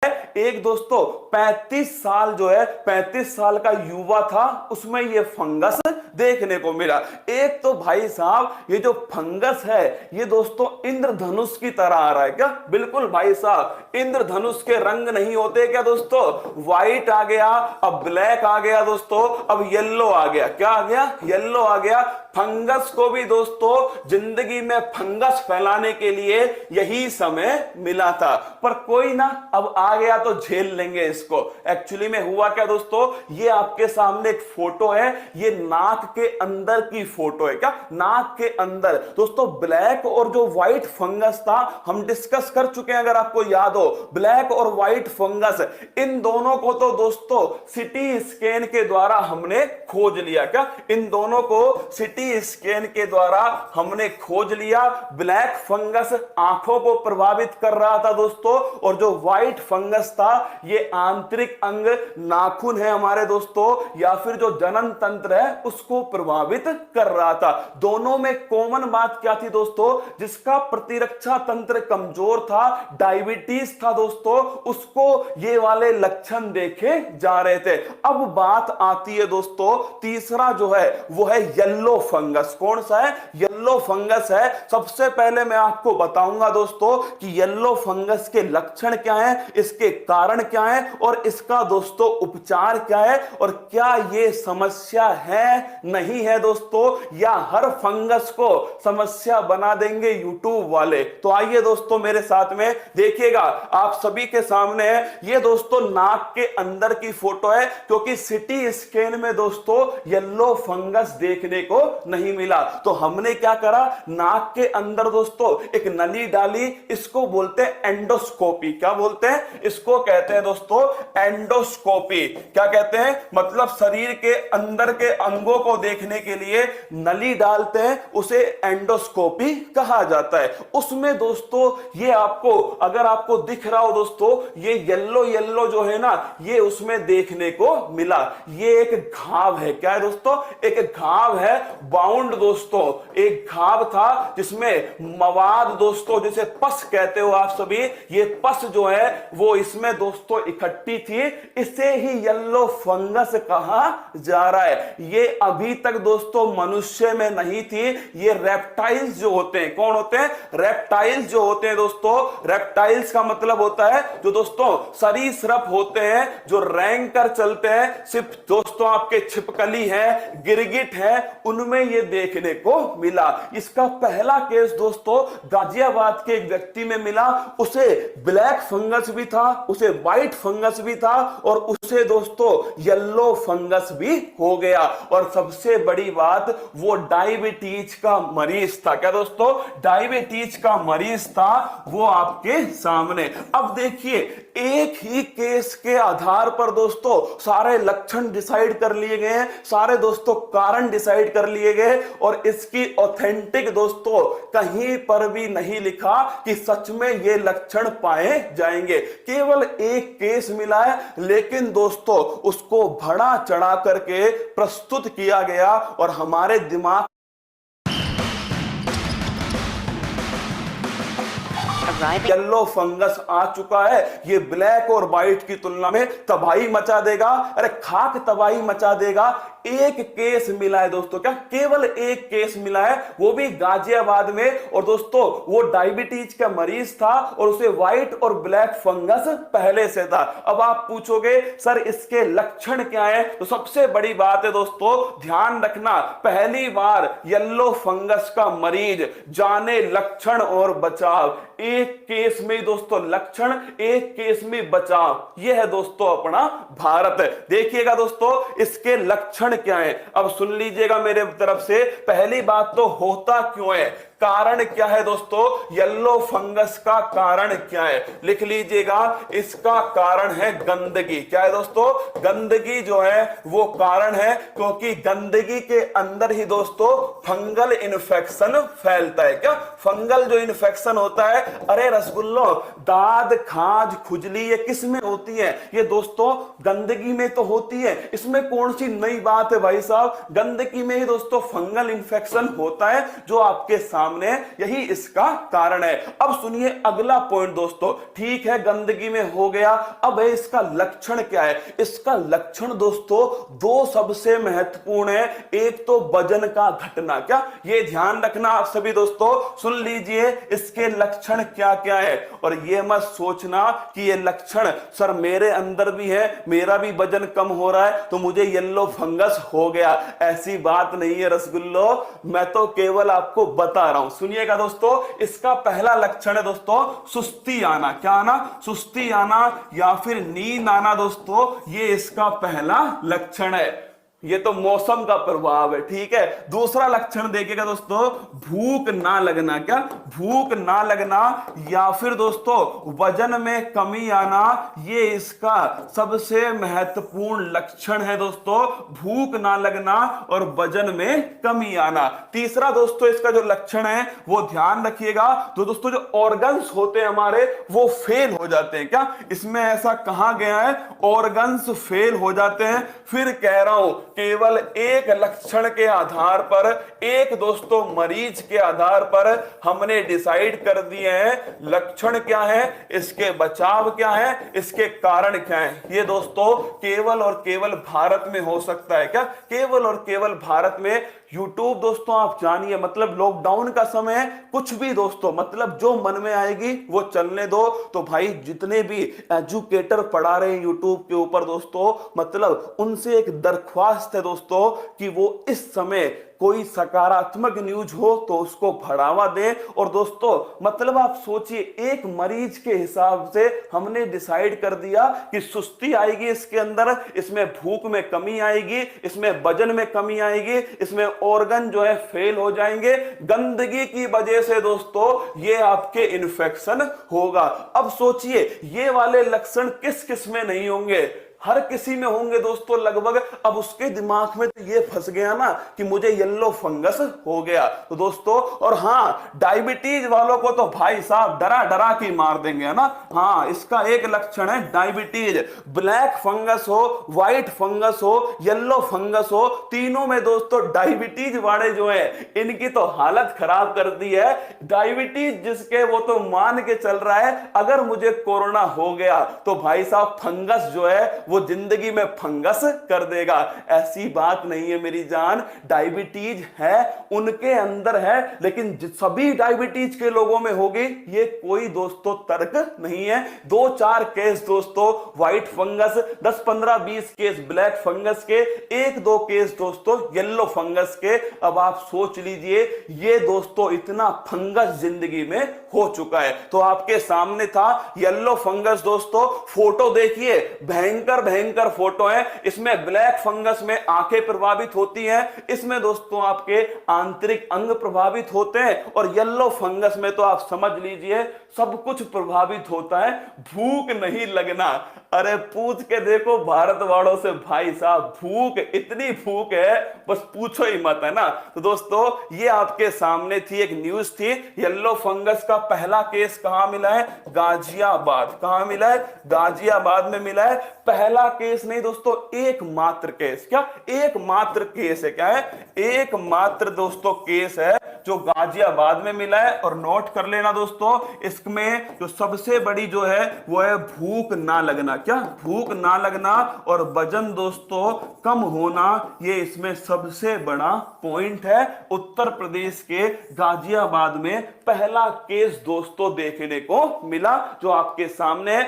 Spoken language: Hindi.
एक दोस्तों 35 साल जो है 35 साल का युवा था, उसमें ये फंगस देखने को मिला। एक तो भाई साहब ये जो फंगस है ये दोस्तों इंद्रधनुष की तरह आ रहा है क्या? बिल्कुल भाई साहब, इंद्रधनुष के रंग नहीं होते क्या दोस्तों? व्हाइट आ गया, अब ब्लैक आ गया दोस्तों, अब येलो आ गया। क्या आ गया? येलो आ गया। फंगस को भी दोस्तों जिंदगी में फंगस फैलाने के लिए यही समय मिला था, पर कोई ना, अब आ गया तो झेल लेंगे इसको। एक्चुअली में हुआ क्या दोस्तों, ये आपके सामने एक फोटो है, ये नाक के अंदर की फोटो है। क्या? नाक के अंदर दोस्तों ब्लैक और जो व्हाइट फंगस था हम डिस्कस कर चुके हैं, अगर आपको याद हो, ब्लैक और व्हाइट फंगस, इन दोनों को तो दोस्तों सिटी स्कैन के द्वारा हमने खोज लिया। क्या? इन दोनों को सिटी स्कैन के द्वारा हमने खोज लिया। ब्लैक फंगस आंखों को प्रभावित कर रहा था दोस्तों, और जो व्हाइट फंगस था ये आंतरिक अंग नाखून है हमारे दोस्तों, या फिर जो जनन तंत्र है उसको प्रभावित कर रहा था। दोनों में कॉमन बात क्या थी दोस्तों? जिसका प्रतिरक्षा तंत्र कमजोर था, डायबिटीज था दोस्तों, उसको ये वाले लक्षण देखे जा रहे थे। अब बात आती है दोस्तों तीसरा जो है वो है येलो फंगस। कौन सा है? येलो फंगस है। सबसे पहले मैं आपको बताऊंगा दोस्तों कि येलो फंगस के लक्षण क्या है, इसके कारण क्या है, और इसका दोस्तों उपचार क्या है, और क्या ये समस्या है नहीं है दोस्तों, या हर फंगस को समस्या बना देंगे यूट्यूब वाले। तो आइए दोस्तों मेरे साथ में देखिएगा, आप सभी के सामने है ये दोस्तों नाक के अंदर की फोटो है, क्योंकि सिटी स्कैन में दोस्तों येलो फंगस देखने को नहीं मिला। तो हमने क्या करा, नाक के अंदर दोस्तों एक नली डाली, इसको बोलते हैं एंडोस्कोपी। क्या बोलते हैं? इसको कहते हैं दोस्तों एंडोस्कोपी। क्या कहते हैं? मतलब शरीर के अंदर के अंगों को देखने के लिए नली डालते हैं, उसे एंडोस्कोपी कहा जाता है। उसमें दोस्तों ये आपको, अगर आपको दिख रहा हो दोस्तों, ये येलो येलो जो है ना, ये उसमें देखने को मिला। ये एक घाव है। क्या है दोस्तों? एक घाव है, बाउंड दोस्तों, एक घाव था जिसमें मवाद दोस्तों, जिसे पस कहते हो आप सभी, ये पस जो है वो इसमें दोस्तों इकट्ठी थी, इसे ही येलो फंगस कहा जा रहा है। ये अभी तक दोस्तों मनुष्य में नहीं थी, ये रेप्टाइल्स जो होते हैं, कौन होते हैं? रेप्टाइल्स जो होते हैं दोस्तों, रेप्टाइल्स का मतलब होता है जो दोस्तों सरीसृप होते हैं, जो रेंग कर चलते हैं, सिर्फ दोस्तों आपके छिपकली है, गिरगिट है, उनमें ये देखने को मिला। इसका पहला केस दोस्तों गाजियाबाद के एक व्यक्ति में मिला, उसे ब्लैक फंगस भी था, उसे व्हाइट फंगस भी था, और उसे दोस्तों येलो फंगस भी हो गया। और सबसे बड़ी बात, वो डायबिटीज का मरीज था। क्या दोस्तों? डायबिटीज का मरीज था, वो आपके सामने। अब देखिए, एक ही केस के आधार पर दोस्तों सारे लक्षण डिसाइड कर लिए गए हैं, सारे दोस्तों कारण डिसाइड कर लिए गए, और इसकी ऑथेंटिक दोस्तों कहीं पर भी नहीं लिखा कि सच में ये लक्षण पाए जाएंगे। केवल एक केस मिला है, लेकिन दोस्तों उसको बढ़ा चढ़ा करके प्रस्तुत किया गया, और हमारे दिमाग येलो फंगस आ चुका है। ये ब्लैक और व्हाइट की तुलना में तबाही मचा देगा, अरे खाक तबाही मचा देगा। एक केस मिला है दोस्तों, क्या केवल एक केस मिला है, वो भी गाजियाबाद में, और दोस्तों वो डायबिटीज का मरीज था और उसे व्हाइट और ब्लैक फंगस पहले से था। अब आप पूछोगे सर इसके लक्षण क्या है, तो सबसे बड़ी बात है दोस्तों ध्यान रखना, पहली बार येलो फंगस का मरीज, जाने लक्षण और बचाव। एक केस में दोस्तों लक्षण, एक केस में बचाव। यह है दोस्तों अपना भारत। देखिएगा दोस्तों इसके लक्षण क्या है, अब सुन लीजिएगा मेरे तरफ से। पहली बात तो होता क्यों है, कारण क्या है दोस्तों, येलो फंगस का कारण क्या है, लिख लीजिएगा। इसका कारण है गंदगी। क्या है दोस्तों, गंदगी जो है वो कारण है, क्योंकि गंदगी के अंदर ही दोस्तों फंगल इन्फेक्शन फैलता है। क्या फंगल जो इन्फेक्शन होता है, अरे रसगुल्लो, दाद, खाज, खुजली ये किस में होती है, ये दोस्तों गंदगी में तो होती है। इसमें कौन सी नई बात है भाई साहब, गंदगी में ही दोस्तों फंगल इन्फेक्शन होता है, जो आपके सामने सामने, यही इसका कारण है। अब सुनिए अगला पॉइंट दोस्तों, ठीक है गंदगी में हो गया, अब है इसका लक्षण क्या है। इसका लक्षण दोस्तों दो सबसे महत्वपूर्ण है। एक तो वजन का घटना, क्या ये ध्यान रखना आप सभी दोस्तों, सुन लीजिए इसके लक्षण क्या क्या है। और ये मत सोचना कि ये लक्षण सर मेरे अंदर भी है, मेरा भी वजन कम हो रहा है तो मुझे येलो फंगस हो गया, ऐसी बात नहीं है रसगुल्लो, मैं तो केवल आपको बता रहा हूं। सुनिएगा दोस्तों, इसका पहला लक्षण है दोस्तों सुस्ती आना। क्या आना? सुस्ती आना या फिर नींद आना दोस्तों, ये इसका पहला लक्षण है। ये तो मौसम का प्रभाव है, ठीक है। दूसरा लक्षण देखिएगा दोस्तों, भूख ना लगना। क्या? भूख ना लगना या फिर दोस्तों वजन में कमी आना, ये इसका सबसे महत्वपूर्ण लक्षण है दोस्तों, भूख ना लगना और वजन में कमी आना। तीसरा दोस्तों इसका जो लक्षण है वो ध्यान रखिएगा, तो दोस्तों जो ऑर्गन्स होते हैं हमारे वो फेल हो जाते हैं। क्या इसमें ऐसा कहा गया है? ऑर्गन्स फेल हो जाते हैं। फिर कह रहा हूं केवल एक लक्षण के आधार पर, एक दोस्तों मरीज के आधार पर हमने डिसाइड कर दिए हैं लक्षण क्या है, इसके बचाव क्या है, इसके कारण क्या है। ये दोस्तों केवल और केवल भारत में हो सकता है। क्या? केवल और केवल भारत में। यूट्यूब दोस्तों आप जानिए, मतलब लॉकडाउन का समय है, कुछ भी दोस्तों मतलब जो मन में आएगी वो चलने दो। तो भाई जितने भी एजुकेटर पढ़ा रहे हैं यूट्यूब के ऊपर दोस्तों, मतलब उनसे एक दरख्वास्त है दोस्तों कि वो इस समय कोई सकारात्मक न्यूज हो तो उसको बढ़ावा दें। और दोस्तों मतलब आप सोचिए, एक मरीज के हिसाब से हमने डिसाइड कर दिया कि सुस्ती आएगी इसके अंदर, इसमें भूख में कमी आएगी, इसमें वजन में कमी आएगी, इसमें ऑर्गन जो है फेल हो जाएंगे, गंदगी की वजह से दोस्तों ये आपके इन्फेक्शन होगा। अब सोचिए ये वाले लक्षण किस किस में नहीं होंगे? हर किसी में होंगे दोस्तों लगभग। अब उसके दिमाग में तो ये फंस गया ना कि मुझे येलो फंगस हो गया। तो दोस्तों और हाँ, डायबिटीज वालों को तो भाई साहब डरा डरा के मार देंगे, है ना। हाँ, इसका एक लक्षण है डायबिटीज। ब्लैक फंगस हो, व्हाइट फंगस हो, येलो फंगस हो, तीनों में दोस्तों डायबिटीज वाले जो है इनकी तो हालत खराब कर दी है। डायबिटीज जिसके वो तो मान के चल रहा है अगर मुझे कोरोना हो गया तो भाई साहब फंगस जो है वो जिंदगी में फंगस कर देगा। ऐसी बात नहीं है मेरी जान, डायबिटीज है उनके अंदर है, लेकिन सभी डायबिटीज के लोगों में होगी ये कोई दोस्तों तर्क नहीं है। 2-4 केस दोस्तों white fungus, 10-15-20 case black fungus के, 1-2 केस दोस्तों येलो फंगस के। अब आप सोच लीजिए ये दोस्तों इतना फंगस जिंदगी में हो चुका है। तो आपके सामने था येलो फंगस दोस्तों, फोटो देखिए, भयंकर भयंकर फोटो है। इसमें ब्लैक फंगस में आंखें प्रभावित होती हैं, इसमें दोस्तों आपके आंतरिक अंग प्रभावित होते हैं, और येलो फंगस में तो आप समझ लीजिए सब कुछ प्रभावित होता है, भूख नहीं लगना। अरे पूछ के देखो भारत वालों से भाई साहब, भूख, इतनी भूख है बस पूछो ही मत, है ना। तो दोस्तों ये आपके सामने थी एक न्यूज थी। येलो फंगस का पहला केस कहां मिला है? गाजियाबाद। कहां मिला है? गाजियाबाद में मिला है। पहला केस नहीं दोस्तों, एकमात्र केस। क्या? एकमात्र केस है। क्या है? एकमात्र दोस्तों केस है जो गाजियाबाद में मिला है। और नोट कर लेना दोस्तों, इसमें जो सबसे बड़ी जो है वो है भूख ना लगना। क्या? भूख ना लगना और वजन दोस्तों कम होना, ये इसमें सबसे बड़ा पॉइंट है। उत्तर प्रदेश के गाजियाबाद में पहला केस दोस्तों देखने को मिला जो आपके सामने है।